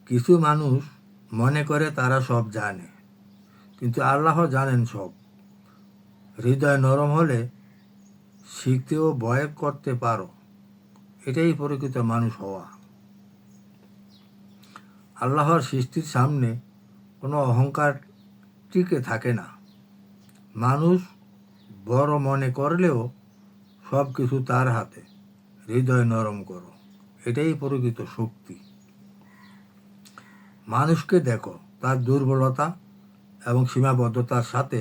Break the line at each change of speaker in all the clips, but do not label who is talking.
কিছু মানুষ মনে করে তারা সব জানে, কিন্তু আল্লাহ জানেন সব। হৃদয় নরম হলে শিখতেও ভয় করতে পারো, এটাই প্রকৃত মানুষ হওয়া। আল্লাহর সৃষ্টির সামনে কোনো অহংকার টিকে থাকে না। মানুষ বড় মনে করলেও সব কিছু তার হাতে। হৃদয় নরম করো, এটাই প্রকৃত শক্তি। মানুষকে দেখো তার দুর্বলতা এবং সীমাবদ্ধতার সাথে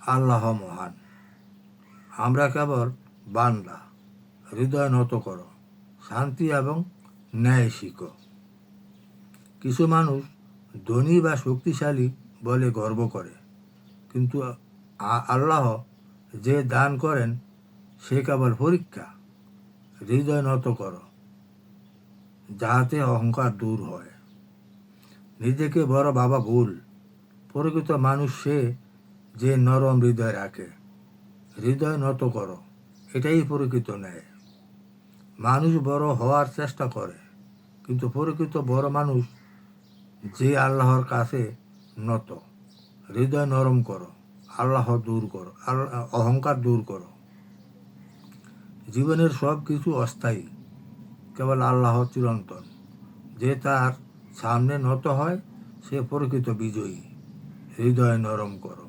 আল্লাহ মহান। আমরা কেবল বান্দা। হৃদয় নত করো, শান্তি এবং ন্যায় শিখো। কিছু মানুষ ধনী বা শক্তিশালী বলে গর্ব করে, কিন্তু আল্লাহ যে দান করেন সে কেবল পরীক্ষা। হৃদয় নত করো, যাহাতে অহংকার দূর হয়। নিজেকে বড় ভাবা ভুল। প্রকৃত মানুষ সে যে নরম হৃদয় রাখে। হৃদয় নত করো, এটাই প্রকৃত ন্যায়। মানুষ বড় হওয়ার চেষ্টা করে, কিন্তু প্রকৃত বড় মানুষ যে আল্লাহর কাছে নত। হৃদয় নরম করো, আল্লাহ দূর করো, অহংকার দূর করো। জীবনের সব কিছু অস্থায়ী, কেবল আল্লাহ চিরন্তন। যে তার সামনে নত হয় সে প্রকৃত বিজয়ী। হৃদয় নরম করো।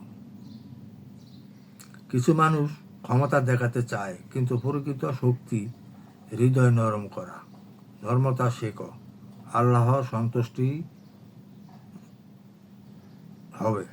কিছু মানুষ ক্ষমতা দেখাতে চায়, কিন্তু প্রকৃত শক্তি হৃদয় নরম করা। নর্মতা শেখো, আল্লাহ সন্তুষ্টি হবে।